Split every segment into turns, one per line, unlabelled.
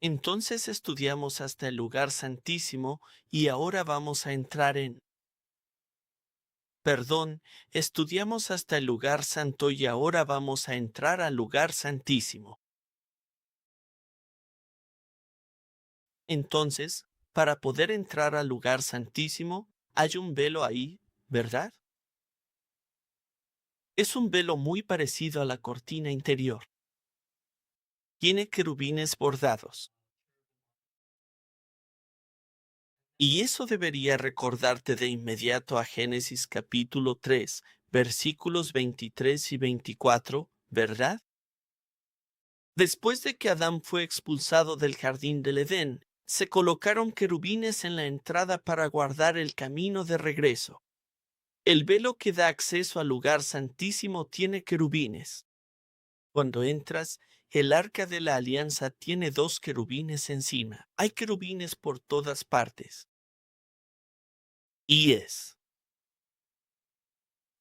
Entonces estudiamos hasta el lugar santísimo y ahora vamos a entrar en... Perdón, estudiamos hasta el lugar santo y ahora vamos a entrar al lugar santísimo. Entonces, para poder entrar al lugar santísimo, hay un velo ahí, ¿verdad? Es un velo muy parecido a la cortina interior. Tiene querubines bordados. Y eso debería recordarte de inmediato a Génesis capítulo 3, versículos 23 y 24, ¿verdad? Después de que Adán fue expulsado del jardín del Edén, se colocaron querubines en la entrada para guardar el camino de regreso. El velo que da acceso al lugar santísimo tiene querubines. Cuando entras, el arca de la alianza tiene 2 querubines encima. Hay querubines por todas partes. Y es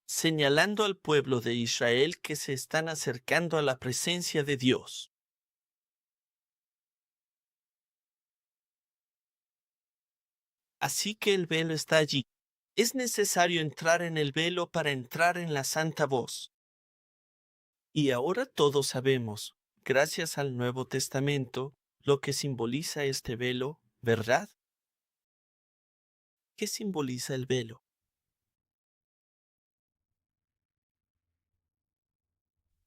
señalando al pueblo de Israel que se están acercando a la presencia de Dios. Así que el velo está allí. Es necesario entrar en el velo para entrar en la santa voz. Y ahora todos sabemos, gracias al Nuevo Testamento, lo que simboliza este velo, ¿verdad? ¿Qué simboliza el velo?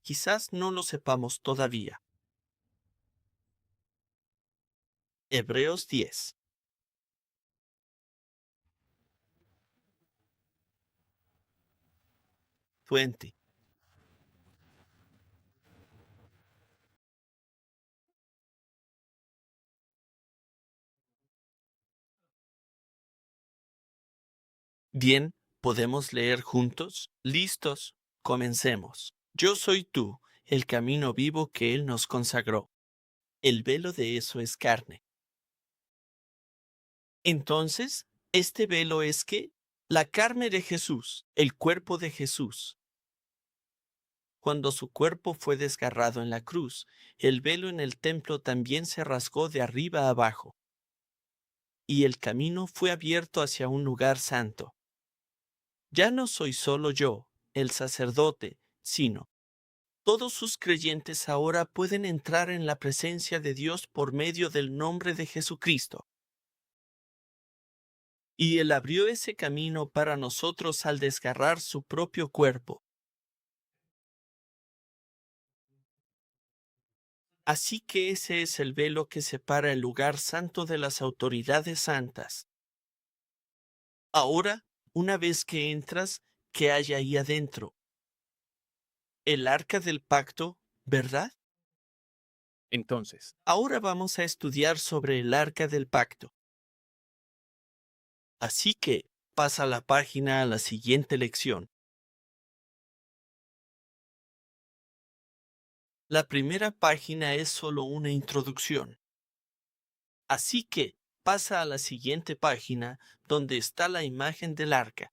Quizás no lo sepamos todavía. Hebreos 10. Fuente. Bien, ¿podemos leer juntos? ¿Listos? Comencemos. Yo soy tú, el camino vivo que Él nos consagró. El velo de eso es carne. Entonces, este velo es ¿qué? La carne de Jesús, el cuerpo de Jesús. Cuando su cuerpo fue desgarrado en la cruz, el velo en el templo también se rasgó de arriba a abajo, y el camino fue abierto hacia un lugar santo. Ya no soy solo yo, el sacerdote, sino todos sus creyentes ahora pueden entrar en la presencia de Dios por medio del nombre de Jesucristo. Y Él abrió ese camino para nosotros al desgarrar su propio cuerpo. Así que ese es el velo que separa el lugar santo de las autoridades santas. Ahora, una vez que entras, ¿qué hay ahí adentro? El arca del pacto, ¿verdad?
Entonces,
Ahora vamos a estudiar sobre el arca del pacto. Así que, pasa la página a la siguiente lección. La primera página es solo una introducción. Así que, pasa a la siguiente página, donde está la imagen del arca.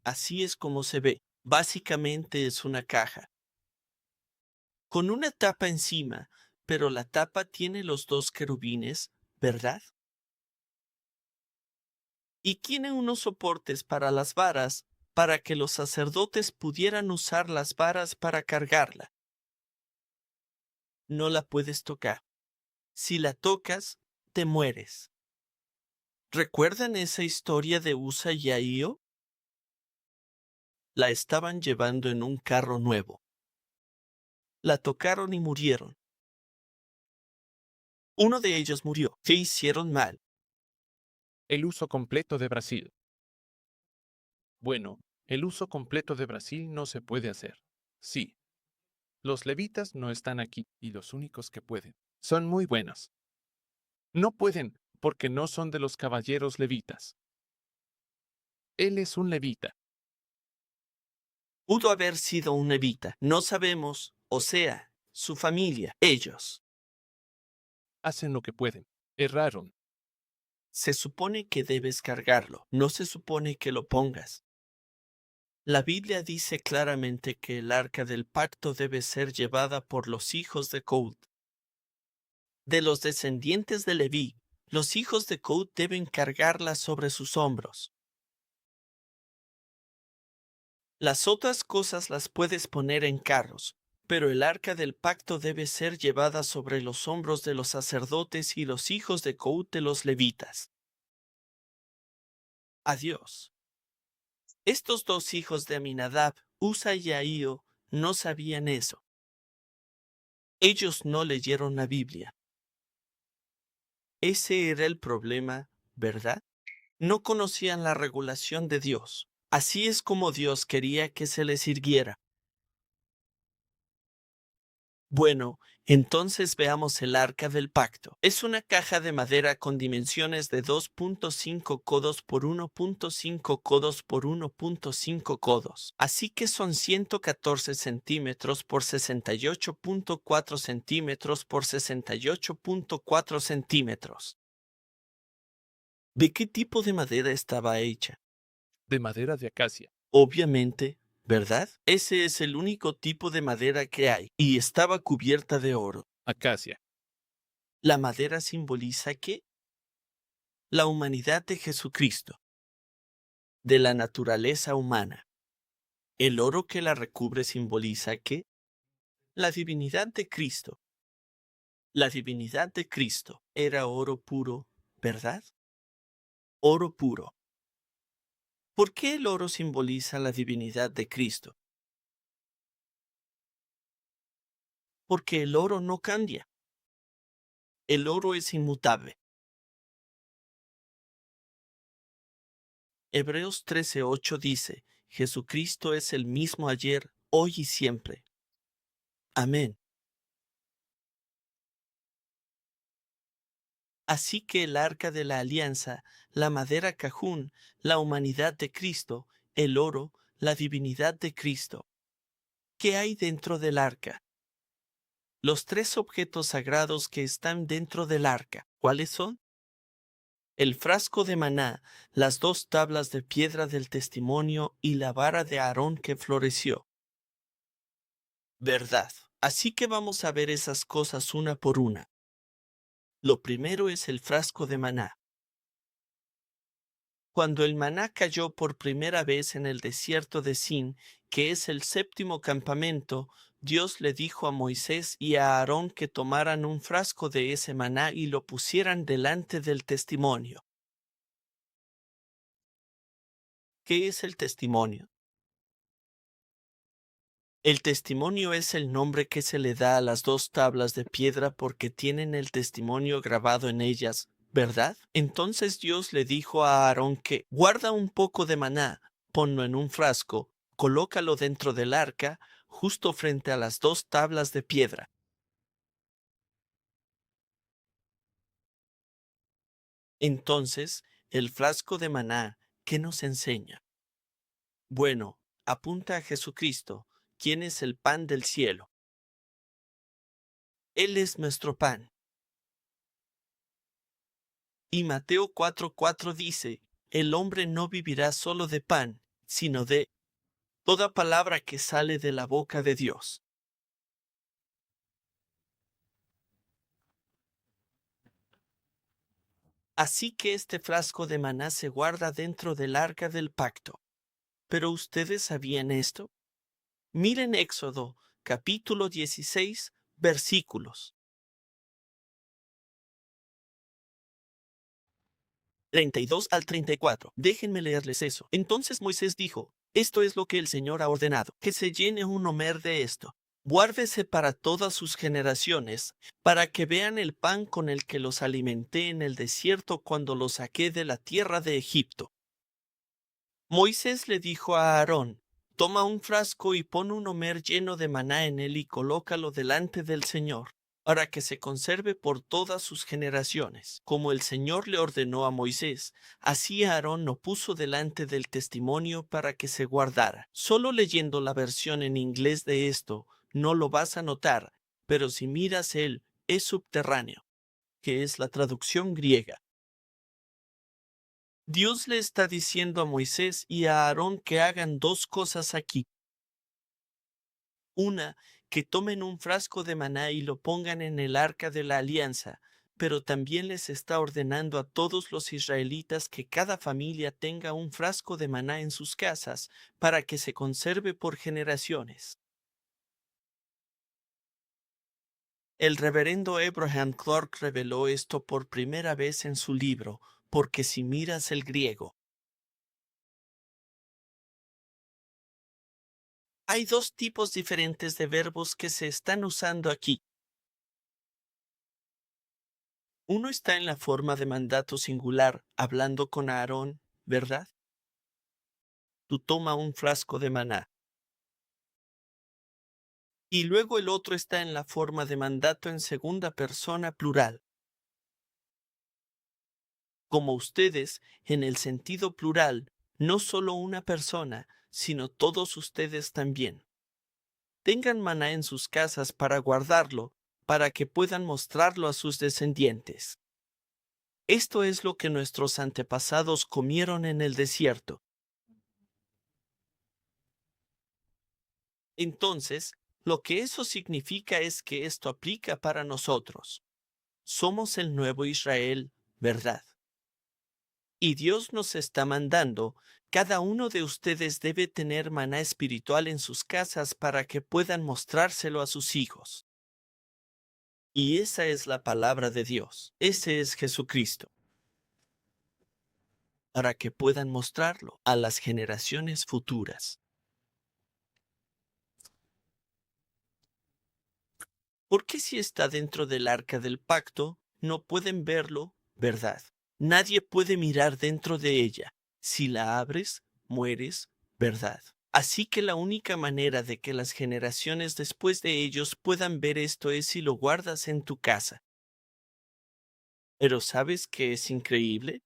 Así es como se ve. Básicamente es una caja, con una tapa encima, pero la tapa tiene los 2 querubines, ¿verdad? Y tiene unos soportes para las varas, para que los sacerdotes pudieran usar las varas para cargarla. No la puedes tocar. Si la tocas, te mueres. ¿Recuerdan esa historia de Usa y Ahío? La estaban llevando en un carro nuevo. La tocaron y murieron. Uno de ellos murió. ¿Qué hicieron mal?
el uso completo de Brasil. Bueno, el uso completo de Brasil no se puede hacer. Sí, los levitas no están aquí y los únicos que pueden son muy buenos. No pueden porque no son de los caballeros levitas. Él es un levita.
Pudo haber sido un levita. No sabemos, o sea, su familia, ellos.
Hacen lo que pueden. Erraron.
Se supone que debes cargarlo, no se supone que lo pongas. La Biblia dice claramente que el arca del pacto debe ser llevada por los hijos de Colt. De los descendientes de Leví, los hijos de Coat deben cargarla sobre sus hombros. Las otras cosas las puedes poner en carros, pero el arca del pacto debe ser llevada sobre los hombros de los sacerdotes y los hijos de Coat de los levitas. Adiós. Estos dos hijos de Aminadab, Usa y Ahío, no sabían eso. Ellos no leyeron la Biblia. Ese era el problema, ¿verdad? No conocían la regulación de Dios. Así es como Dios quería que se les sirviera. Bueno, entonces veamos el arca del pacto. Es una caja de madera con dimensiones de 2.5 codos por 1.5 codos por 1.5 codos. Así que son 114 centímetros por 68.4 centímetros por 68.4 centímetros. ¿De qué tipo de madera estaba hecha?
De madera de acacia.
Obviamente, ¿verdad? Ese es el único tipo de madera que hay, y estaba cubierta de oro.
Acacia.
¿La madera simboliza qué? La humanidad de Jesucristo, de la naturaleza humana. ¿El oro que la recubre simboliza qué? La divinidad de Cristo. La divinidad de Cristo era oro puro, ¿verdad? Oro puro. ¿Por qué el oro simboliza la divinidad de Cristo? Porque el oro no cambia. El oro es inmutable. Hebreos 13:8 dice, Jesucristo es el mismo ayer, hoy y siempre. Amén. Así que el arca de la alianza, la madera cajún, la humanidad de Cristo, el oro, la divinidad de Cristo. ¿Qué hay dentro del arca? Los tres objetos sagrados que están dentro del arca, ¿cuáles son? El frasco de maná, las dos tablas de piedra del testimonio y la vara de Aarón que floreció. Verdad. Así que vamos a ver esas cosas una por una. Lo primero es el frasco de maná. Cuando el maná cayó por primera vez en el desierto de Sin, que es el séptimo campamento, Dios le dijo a Moisés y a Aarón que tomaran un frasco de ese maná y lo pusieran delante del testimonio. ¿Qué es el testimonio? El testimonio es el nombre que se le da a las dos tablas de piedra porque tienen el testimonio grabado en ellas, ¿verdad? Entonces Dios le dijo a Aarón que guarda un poco de maná, ponlo en un frasco, colócalo dentro del arca, justo frente a las dos tablas de piedra. Entonces, el frasco de maná, ¿qué nos enseña? Bueno, apunta a Jesucristo, quien es el pan del cielo. Él es nuestro pan. Y Mateo 4:4 dice, el hombre no vivirá solo de pan, sino de toda palabra que sale de la boca de Dios. Así que este frasco de maná se guarda dentro del arca del pacto. ¿Pero ustedes sabían esto? Miren Éxodo, capítulo 16, versículos 32 al 34. Déjenme leerles eso. Entonces Moisés dijo, esto es lo que el Señor ha ordenado, que se llene un homer de esto. Guárdese para todas sus generaciones, para que vean el pan con el que los alimenté en el desierto cuando los saqué de la tierra de Egipto. Moisés le dijo a Aarón, toma un frasco y pon un homer lleno de maná en él y colócalo delante del Señor, para que se conserve por todas sus generaciones. Como el Señor le ordenó a Moisés, así Aarón lo puso delante del testimonio para que se guardara. Solo leyendo la versión en inglés de esto, no lo vas a notar, pero si miras él, es subterráneo, que es la traducción griega. Dios le está diciendo a Moisés y a Aarón que hagan dos cosas aquí. Una, que tomen un frasco de maná y lo pongan en el arca de la alianza, pero también les está ordenando a todos los israelitas que cada familia tenga un frasco de maná en sus casas para que se conserve por generaciones. El reverendo Abraham Clark reveló esto por primera vez en su libro, Porque si miras el griego. Hay dos tipos diferentes de verbos que se están usando aquí. Uno está en la forma de mandato singular, hablando con Aarón, ¿verdad? Tú toma un frasco de maná. Y luego el otro está en la forma de mandato en segunda persona plural. Como ustedes, en el sentido plural, no solo una persona, sino todos ustedes también. Tengan maná en sus casas para guardarlo, para que puedan mostrarlo a sus descendientes. Esto es lo que nuestros antepasados comieron en el desierto. Entonces, lo que eso significa es que esto aplica para nosotros. Somos el nuevo Israel, ¿verdad? Y Dios nos está mandando, cada uno de ustedes debe tener maná espiritual en sus casas para que puedan mostrárselo a sus hijos. Y esa es la palabra de Dios. Ese es Jesucristo. Para que puedan mostrarlo a las generaciones futuras. Porque si está dentro del arca del pacto, no pueden verlo, ¿verdad? Nadie puede mirar dentro de ella. Si la abres, mueres, ¿verdad? Así que la única manera de que las generaciones después de ellos puedan ver esto es si lo guardas en tu casa. Pero ¿sabes qué es increíble?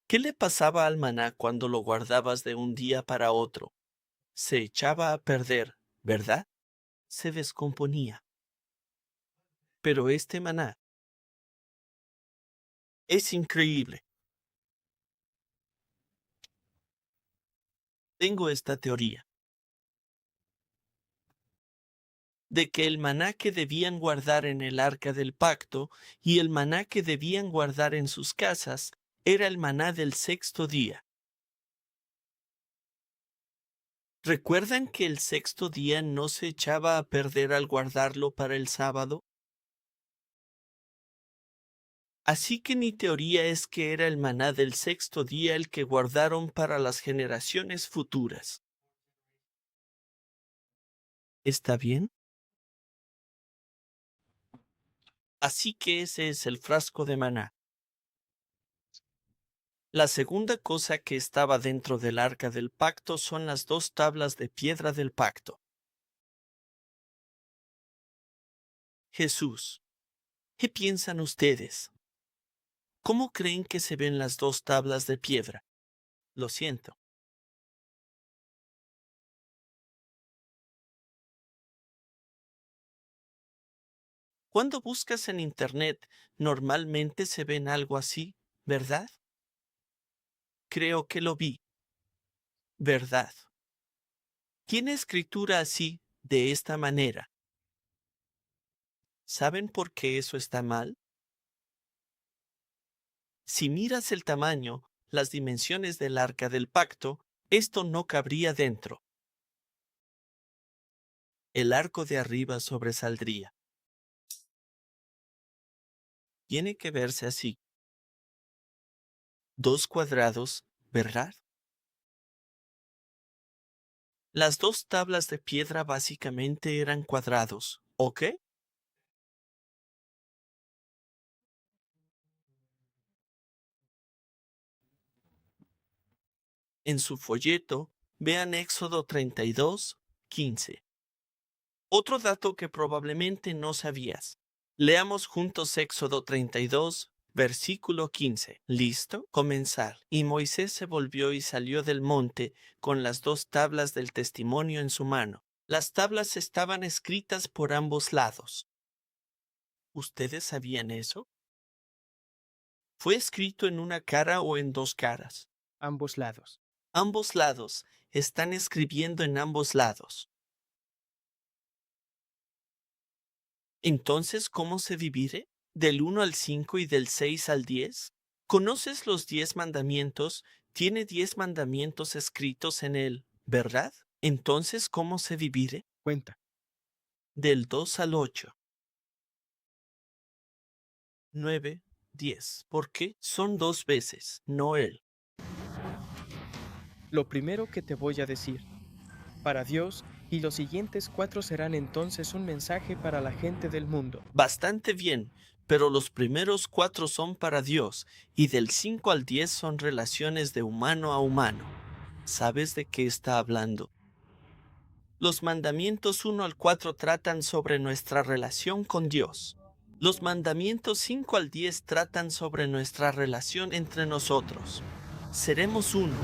¿Qué le pasaba al maná cuando lo guardabas de un día para otro? Se echaba a perder, ¿verdad? Se descomponía. Pero este maná es increíble. Tengo esta teoría de que el maná que debían guardar en el arca del pacto y el maná que debían guardar en sus casas era el maná del sexto día. ¿Recuerdan que el sexto día no se echaba a perder al guardarlo para el sábado? Así que mi teoría es que era el maná del sexto día el que guardaron para las generaciones futuras. ¿Está bien? Así que ese es el frasco de maná. La segunda cosa que estaba dentro del arca del pacto son las dos tablas de piedra del pacto. Jesús, ¿qué piensan ustedes? ¿Cómo creen que se ven las dos tablas de piedra? Lo siento. Cuando buscas en Internet, normalmente se ven algo así, ¿verdad? Creo que lo vi. ¿Verdad? Tiene escritura así, de esta manera. ¿Saben por qué eso está mal? Si miras el tamaño, las dimensiones del arca del pacto, esto no cabría dentro. El arco de arriba sobresaldría. Tiene que verse así. Dos cuadrados, ¿verdad? Las dos tablas de piedra básicamente eran cuadrados, ¿ok? En su folleto, vean Éxodo 32:15. Otro dato que probablemente no sabías. Leamos juntos Éxodo 32, versículo 15. ¿Listo? Comenzar. Y Moisés se volvió y salió del monte con las dos tablas del testimonio en su mano. Las tablas estaban escritas por ambos lados. ¿Ustedes sabían eso? ¿Fue escrito en una cara o en dos caras?
Ambos lados.
Ambos lados. Están escribiendo en ambos lados. Entonces, ¿cómo se divide? ¿Del 1 al 5 y del 6 al 10? ¿Conoces los 10 mandamientos? Tiene 10 mandamientos escritos en él, ¿verdad? Entonces, ¿cómo se divide?
Cuenta.
Del 2 al 8. 9, 10. ¿Por qué? Son 2 veces, no él.
Lo primero que te voy a decir, para Dios, y los siguientes 4 serán entonces un mensaje para la gente del mundo.
Bastante bien, pero los primeros 4 son para Dios y del 5 al 10 son relaciones de humano a humano. ¿Sabes de qué está hablando? Los mandamientos 1 al 4 tratan sobre nuestra relación con Dios. Los mandamientos 5 al 10 tratan sobre nuestra relación entre nosotros. Seremos uno.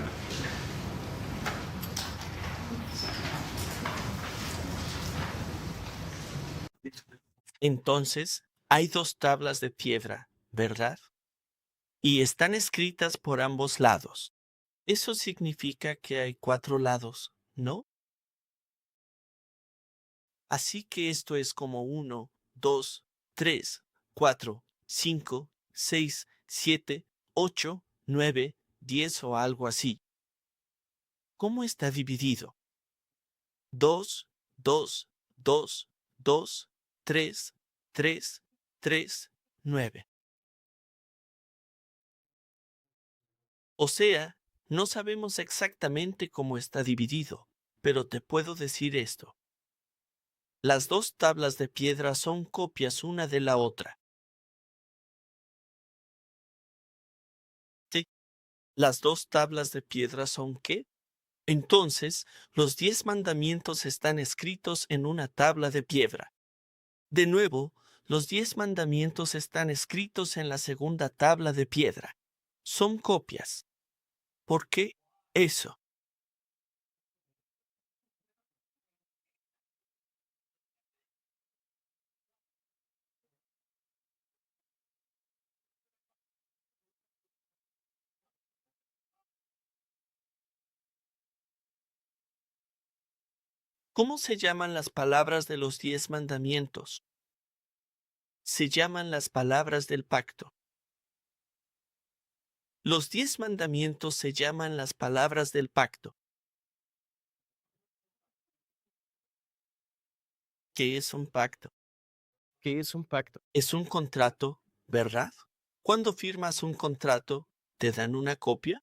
Entonces, hay 2 tablas de piedra, ¿verdad? Y están escritas por ambos lados. Eso significa que hay 4 lados, ¿no? Así que esto es como 1, 2, 3, 4, 5, 6, 7, 8, 9, 10 o algo así. ¿Cómo está dividido? 2, 2, 2, 2, 3, 3, 3, 9. O sea, no sabemos exactamente cómo está dividido, pero te puedo decir esto. Las 2 tablas de piedra son copias una de la otra. Sí, las 2 tablas de piedra son ¿qué? Entonces, los 10 mandamientos están escritos en una tabla de piedra. De nuevo, los 10 mandamientos están escritos en la segunda tabla de piedra. Son copias. ¿Por qué eso? ¿Cómo se llaman las palabras de los 10 mandamientos? Se llaman las palabras del pacto. Los 10 mandamientos se llaman las palabras del pacto. ¿Qué es un pacto?
¿Qué es un pacto?
Es un contrato, ¿verdad? Cuando firmas un contrato, ¿te dan una copia?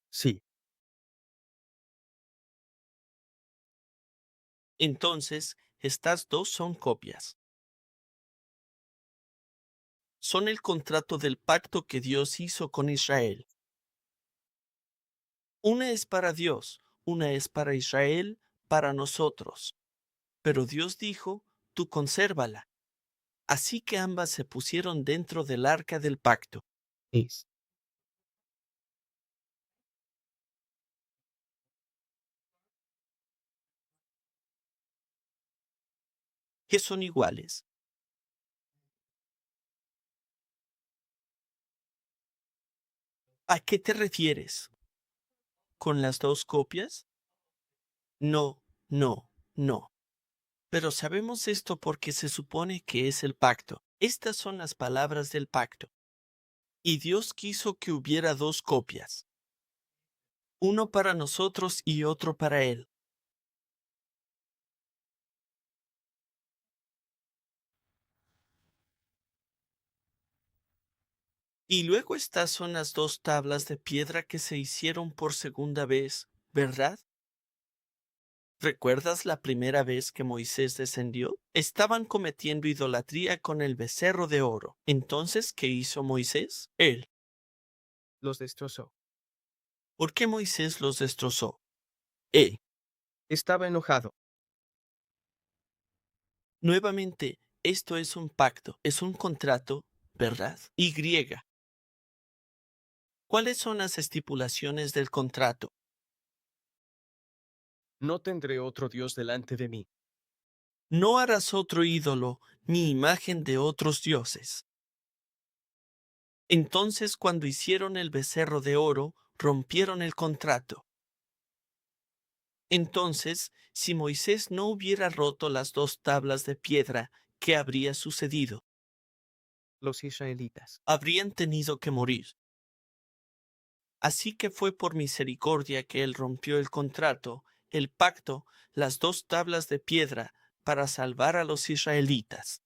Sí.
Entonces, estas 2 son copias. Son el contrato del pacto que Dios hizo con Israel. Una es para Dios, una es para Israel, para nosotros. Pero Dios dijo, tú consérvala. Así que ambas se pusieron dentro del arca del pacto.
Es.
Que son iguales. ¿A qué te refieres? ¿Con las 2 copias? No, no, no. Pero sabemos esto porque se supone que es el pacto. Estas son las palabras del pacto. Y Dios quiso que hubiera 2 copias. Uno para nosotros y otro para Él. Y luego estas son las 2 tablas de piedra que se hicieron por segunda vez, ¿verdad? ¿Recuerdas la primera vez que Moisés descendió? Estaban cometiendo idolatría con el becerro de oro. Entonces, ¿qué hizo Moisés? Él.
Los destrozó.
¿Por qué Moisés los destrozó? Él.
Estaba enojado.
Nuevamente, esto es un pacto, es un contrato, ¿verdad? Y griega. ¿Cuáles son las estipulaciones del contrato?
No tendré otro Dios delante de mí.
No harás otro ídolo ni imagen de otros dioses. Entonces, cuando hicieron el becerro de oro, rompieron el contrato. Entonces, si Moisés no hubiera roto las 2 tablas de piedra, ¿Qué habría sucedido?
Los israelitas.
Habrían tenido que morir. Así que fue por misericordia que él rompió el contrato, el pacto, las 2 tablas de piedra, para salvar a los israelitas.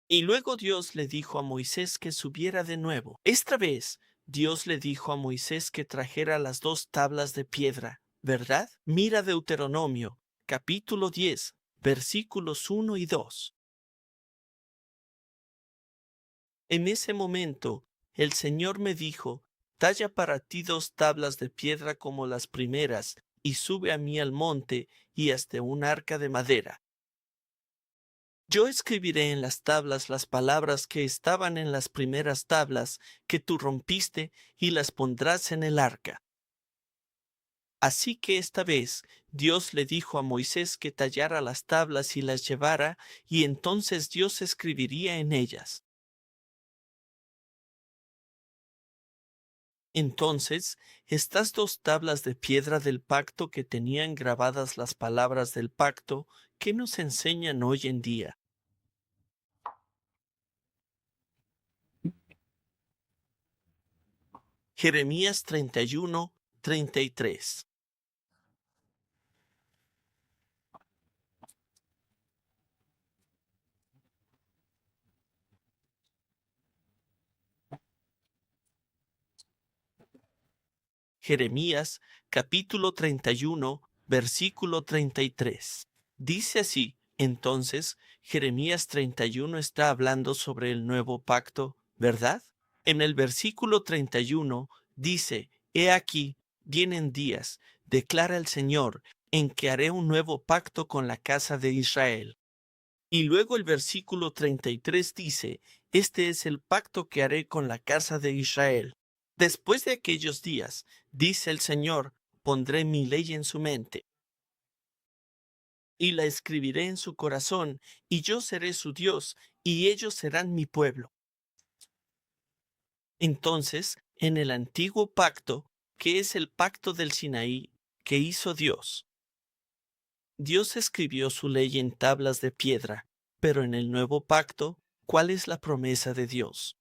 Y luego Dios le dijo a Moisés que subiera de nuevo. Esta vez, Dios le dijo a Moisés que trajera las 2 tablas de piedra, ¿verdad? Mira Deuteronomio, capítulo 10, versículos 1 y 2. En ese momento, el Señor me dijo, talla para ti 2 tablas de piedra como las primeras, y sube a mí al monte, y hazte un arca de madera. Yo escribiré en las tablas las palabras que estaban en las primeras tablas que tú rompiste, y las pondrás en el arca. Así que esta vez Dios le dijo a Moisés que tallara las tablas y las llevara, y entonces Dios escribiría en ellas. Entonces, estas 2 tablas de piedra del pacto que tenían grabadas las palabras del pacto, ¿qué nos enseñan hoy en día? Jeremías 31:33. Jeremías capítulo 31, versículo 33. Dice así, entonces, Jeremías 31 está hablando sobre el nuevo pacto, ¿verdad? En el versículo 31 dice, He aquí, vienen días, declara el Señor, en que haré un nuevo pacto con la casa de Israel. Y luego el versículo 33 dice, Este es el pacto que haré con la casa de Israel. Después de aquellos días, dice el Señor, pondré mi ley en su mente y la escribiré en su corazón, y yo seré su Dios, y ellos serán mi pueblo. Entonces, en el antiguo pacto, que es el pacto del Sinaí, que hizo Dios, Dios escribió su ley en tablas de piedra, pero en el nuevo pacto, ¿cuál es la promesa de Dios?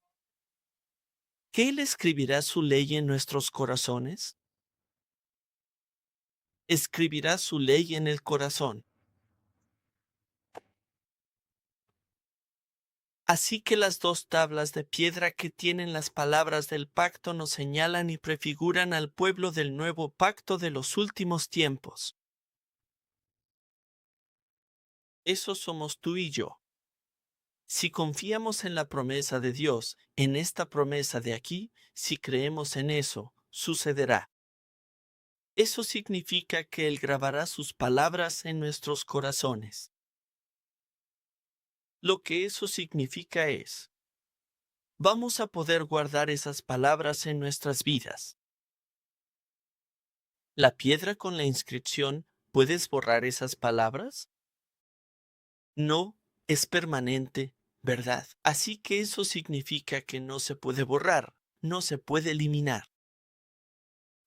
¿Que Él escribirá su ley en nuestros corazones? Escribirá su ley en el corazón. Así que las 2 tablas de piedra que tienen las palabras del pacto nos señalan y prefiguran al pueblo del nuevo pacto de los últimos tiempos. Eso somos tú y yo. Si confiamos en la promesa de Dios, en esta promesa de aquí, si creemos en eso, sucederá. Eso significa que Él grabará sus palabras en nuestros corazones. Lo que eso significa es, vamos a poder guardar esas palabras en nuestras vidas. ¿La piedra con la inscripción, puedes borrar esas palabras? No, es permanente, ¿verdad? Así que eso significa que no se puede borrar, no se puede eliminar.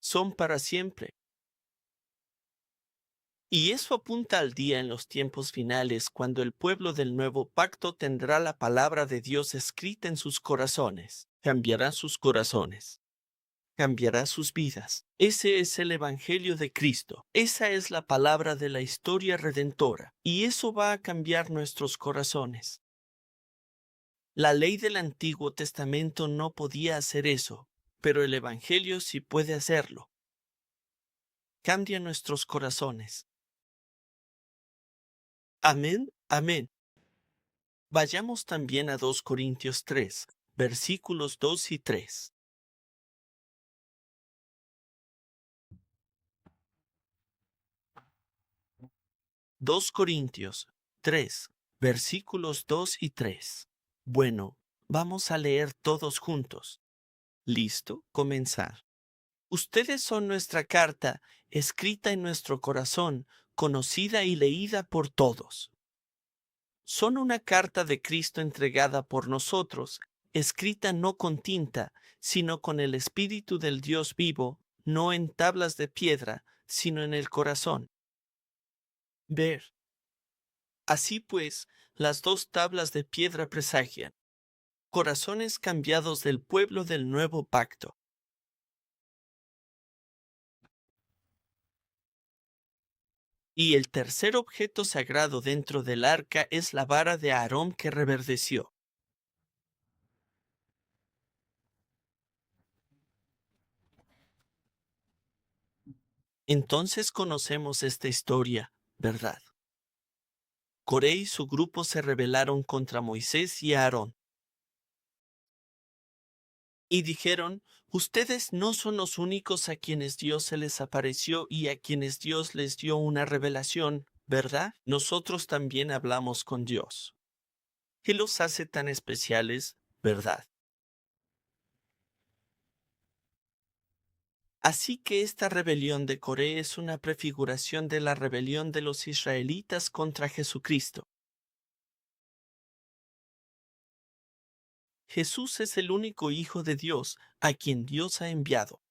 Son para siempre. Y eso apunta al día en los tiempos finales, cuando el pueblo del nuevo pacto tendrá la palabra de Dios escrita en sus corazones. Cambiará sus corazones. Cambiará sus vidas. Ese es el Evangelio de Cristo. Esa es la palabra de la historia redentora. Y eso va a cambiar nuestros corazones. La ley del Antiguo Testamento no podía hacer eso, pero el Evangelio sí puede hacerlo. Cambia nuestros corazones. Amén, amén. Vayamos también a 2 Corintios 3, versículos 2 y 3. Dos Corintios 3, versículos 2 y 3. Bueno, vamos a leer todos juntos. ¿Listo? Comenzar. Ustedes son nuestra carta, escrita en nuestro corazón, conocida y leída por todos. Son una carta de Cristo entregada por nosotros, escrita no con tinta, sino con el Espíritu del Dios vivo, no en tablas de piedra, sino en el corazón. Ver. Así pues, las dos tablas de piedra presagian corazones cambiados del pueblo del nuevo pacto. Y el tercer objeto sagrado dentro del arca es la vara de Aarón que reverdeció. Entonces conocemos esta historia, ¿verdad? Coré y su grupo se rebelaron contra Moisés y Aarón. Y dijeron, ustedes no son los únicos a quienes Dios se les apareció y a quienes Dios les dio una revelación, ¿verdad? Nosotros también hablamos con Dios. ¿Qué los hace tan especiales, verdad? Así que esta rebelión de Coré es una prefiguración de la rebelión de los israelitas contra Jesucristo. Jesús es el único Hijo de Dios a quien Dios ha enviado.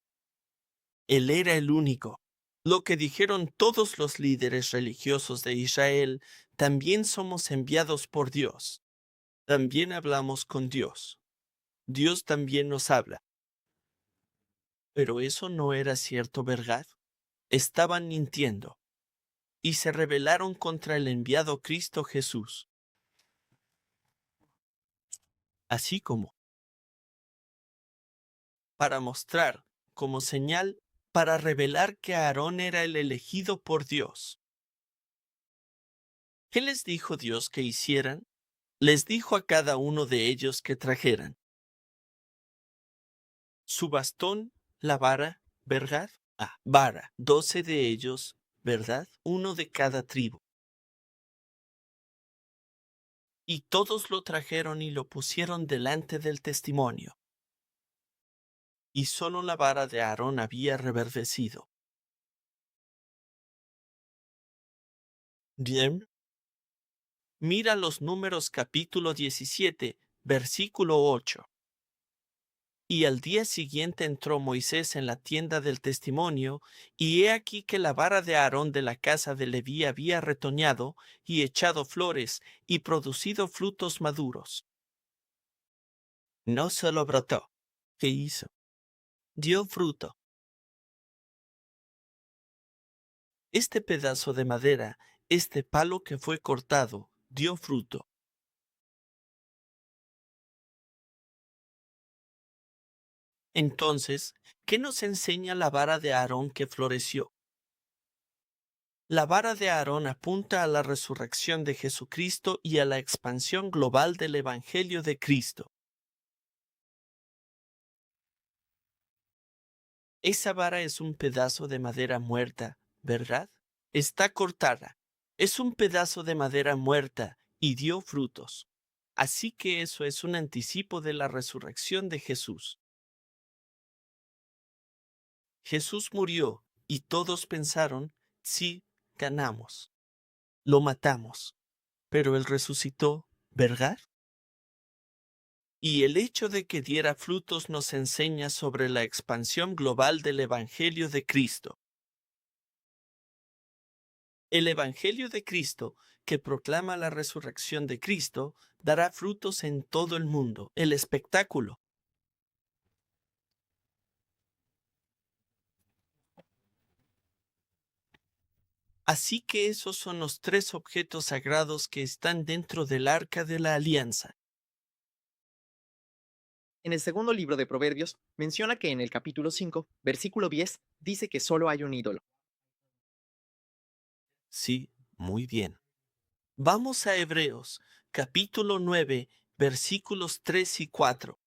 Él era el único. Lo que dijeron todos los líderes religiosos de Israel, también somos enviados por Dios. También hablamos con Dios. Dios también nos habla. Pero eso no era cierto, ¿verdad? Estaban mintiendo y se rebelaron contra el enviado Cristo Jesús. Así como, para mostrar, como señal, para revelar que Aarón era el elegido por Dios. ¿Qué les dijo Dios que hicieran? Les dijo a cada uno de ellos que trajeran su bastón, la vara, ¿verdad? Vara, 12 de ellos, ¿verdad? Uno de cada tribu. Y todos lo trajeron y lo pusieron delante del testimonio. Y solo la vara de Aarón había reverdecido. Bien. Mira los Números capítulo 17, versículo 8. Y al día siguiente entró Moisés en la tienda del testimonio, y he aquí que la vara de Aarón de la casa de Leví había retoñado, y echado flores, y producido frutos maduros. No solo brotó. ¿Qué hizo? Dio fruto. Este pedazo de madera, este palo que fue cortado, dio fruto. Entonces, ¿qué nos enseña la vara de Aarón que floreció? La vara de Aarón apunta a la resurrección de Jesucristo y a la expansión global del Evangelio de Cristo. Esa vara es un pedazo de madera muerta, ¿verdad? Está cortada. Es un pedazo de madera muerta y dio frutos. Así que eso es un anticipo de la resurrección de Jesús. Jesús murió y todos pensaron, sí, ganamos. Lo matamos. Pero él resucitó, ¿verdad? Y el hecho de que diera frutos nos enseña sobre la expansión global del Evangelio de Cristo. El Evangelio de Cristo, que proclama la resurrección de Cristo, dará frutos en todo el mundo. El espectáculo. Así que esos son los tres objetos sagrados que están dentro del arca de la alianza.
En el segundo libro de Proverbios menciona que en el capítulo 5, versículo 10, dice que solo hay un ídolo.
Sí, muy bien. Vamos a Hebreos, capítulo 9, versículos 3 y 4.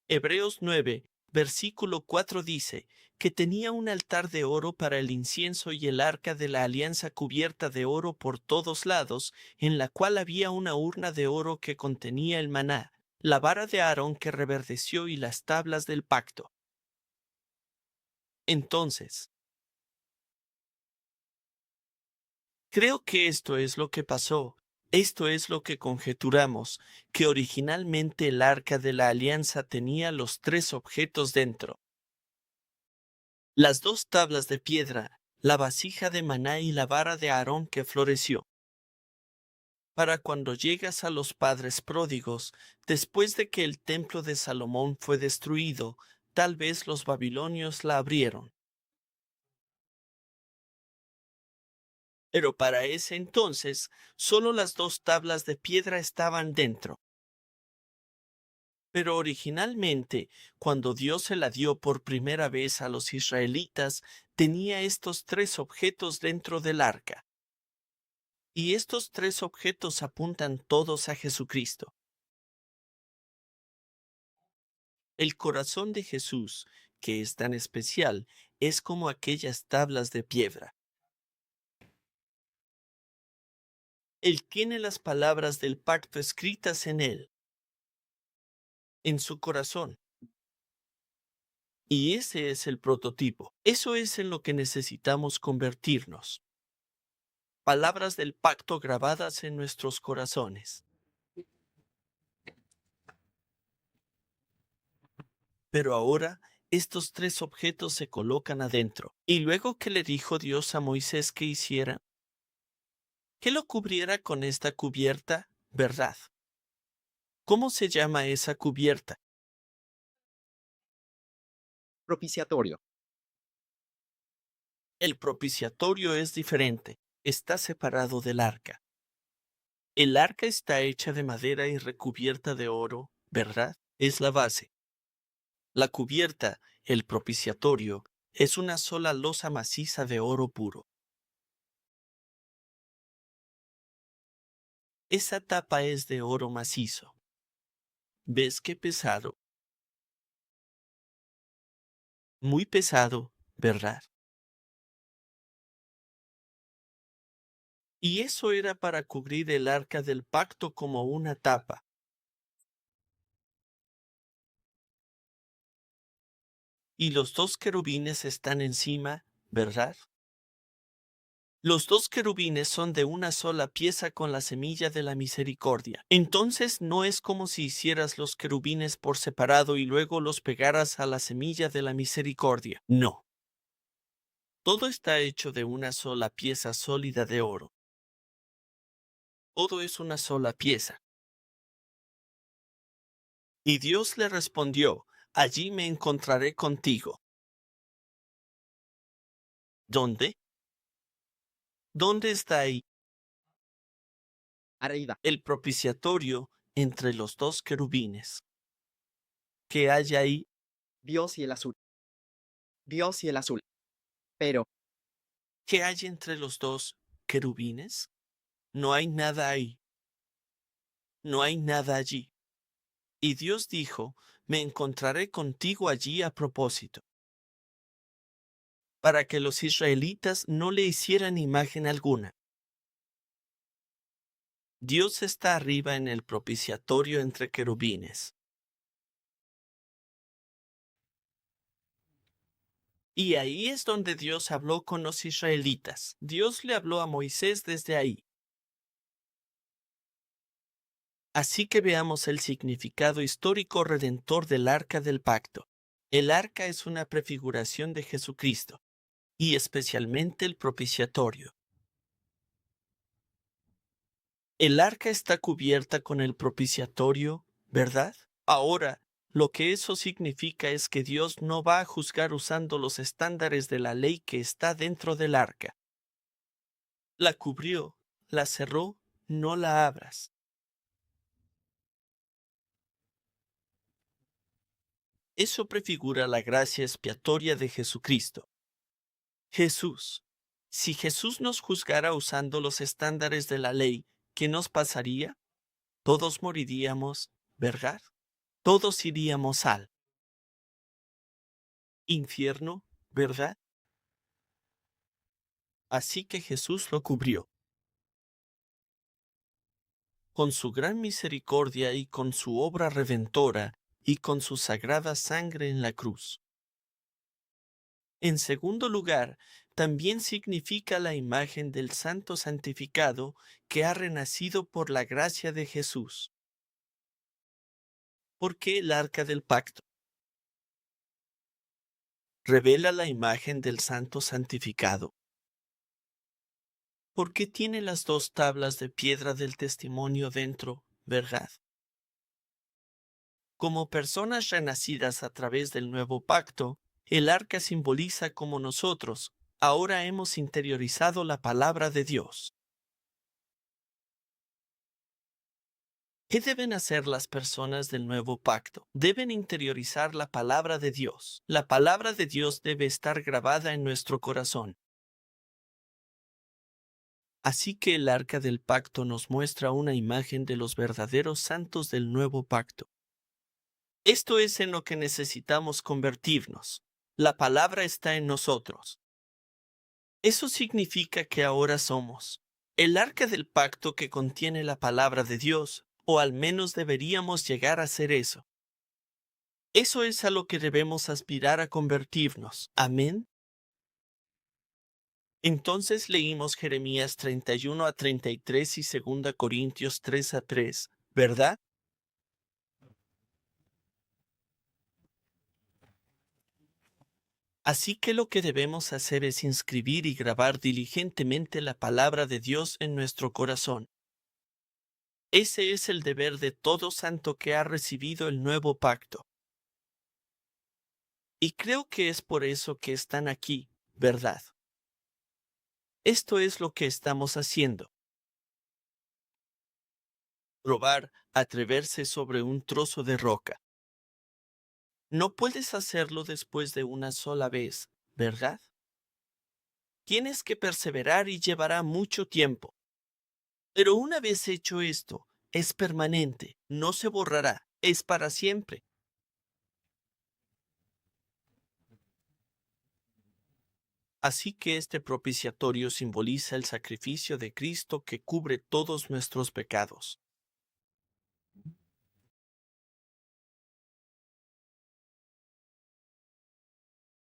Hebreos 9, versículo 4 dice que tenía un altar de oro para el incienso y el arca de la alianza cubierta de oro por todos lados, en la cual había una urna de oro que contenía el maná, la vara de Aarón que reverdeció y las tablas del pacto. Entonces, creo que esto es lo que pasó. Esto es lo que conjeturamos, que originalmente el arca de la alianza tenía los tres objetos dentro: las dos tablas de piedra, la vasija de maná y la vara de Aarón que floreció. Para cuando llegas a los padres pródigos, después de que el templo de Salomón fue destruido, tal vez los babilonios la abrieron. Pero para ese entonces, solo las dos tablas de piedra estaban dentro. Pero originalmente, cuando Dios se la dio por primera vez a los israelitas, tenía estos tres objetos dentro del arca. Y estos tres objetos apuntan todos a Jesucristo. El corazón de Jesús, que es tan especial, es como aquellas tablas de piedra. Él tiene las palabras del pacto escritas en él, en su corazón. Y ese es el prototipo. Eso es en lo que necesitamos convertirnos. Palabras del pacto grabadas en nuestros corazones. Pero ahora estos tres objetos se colocan adentro. Y luego que le dijo Dios a Moisés que hiciera, que lo cubriera con esta cubierta, ¿verdad? ¿Cómo se llama esa cubierta?
Propiciatorio.
El propiciatorio es diferente. Está separado del arca. El arca está hecha de madera y recubierta de oro, ¿verdad? Es la base. La cubierta, el propiciatorio, es una sola losa maciza de oro puro. Esa tapa es de oro macizo. ¿Ves qué pesado? Muy pesado, ¿verdad? Y eso era para cubrir el arca del pacto como una tapa. Y los dos querubines están encima, ¿verdad? Los dos querubines son de una sola pieza con la semilla de la misericordia. Entonces no es como si hicieras los querubines por separado y luego los pegaras a la semilla de la misericordia. No. Todo está hecho de una sola pieza sólida de oro. Todo es una sola pieza. Y Dios le respondió, allí me encontraré contigo. ¿Dónde? ¿Dónde está ahí?
Arriba.
El propiciatorio entre los dos querubines. ¿Qué hay ahí?
Dios y el azul. Dios y el azul. Pero,
¿Qué hay entre los dos querubines? No hay nada ahí. No hay nada allí. Y Dios dijo, me encontraré contigo allí a propósito, para que los israelitas no le hicieran imagen alguna. Dios está arriba en el propiciatorio entre querubines. Y ahí es donde Dios habló con los israelitas. Dios le habló a Moisés desde ahí. Así que veamos el significado histórico redentor del arca del pacto. El arca es una prefiguración de Jesucristo, y especialmente el propiciatorio. El arca está cubierta con el propiciatorio, ¿verdad? Ahora, lo que eso significa es que Dios no va a juzgar usando los estándares de la ley que está dentro del arca. La cubrió, la cerró, no la abras. Eso prefigura la gracia expiatoria de Jesucristo. Jesús. Si Jesús nos juzgara usando los estándares de la ley, ¿qué nos pasaría? Todos moriríamos, ¿verdad? Todos iríamos al infierno, ¿verdad? Así que Jesús lo cubrió. Con su gran misericordia y con su obra redentora y con su sagrada sangre en la cruz. En segundo lugar, también significa la imagen del santo santificado que ha renacido por la gracia de Jesús. ¿Por qué el arca del pacto? Revela la imagen del santo santificado. ¿Por qué tiene las dos tablas de piedra del testimonio dentro, verdad? Como personas renacidas a través del nuevo pacto, el arca simboliza cómo nosotros ahora hemos interiorizado la palabra de Dios. ¿Qué deben hacer las personas del nuevo pacto? Deben interiorizar la palabra de Dios. La palabra de Dios debe estar grabada en nuestro corazón. Así que el arca del pacto nos muestra una imagen de los verdaderos santos del nuevo pacto. Esto es en lo que necesitamos convertirnos. La palabra está en nosotros. Eso significa que ahora somos el arca del pacto que contiene la palabra de Dios, o al menos deberíamos llegar a ser eso. Eso es a lo que debemos aspirar a convertirnos. Amén. Entonces leímos Jeremías 31 a 33 y 2 Corintios 3 a 3, ¿verdad? Así que lo que debemos hacer es inscribir y grabar diligentemente la palabra de Dios en nuestro corazón. Ese es el deber de todo santo que ha recibido el nuevo pacto. Y creo que es por eso que están aquí, ¿verdad? Esto es lo que estamos haciendo. Probar, atreverse sobre un trozo de roca. No puedes hacerlo después de una sola vez, ¿verdad? Tienes que perseverar y llevará mucho tiempo. Pero una vez hecho esto, es permanente, no se borrará, es para siempre. Así que este propiciatorio simboliza el sacrificio de Cristo que cubre todos nuestros pecados.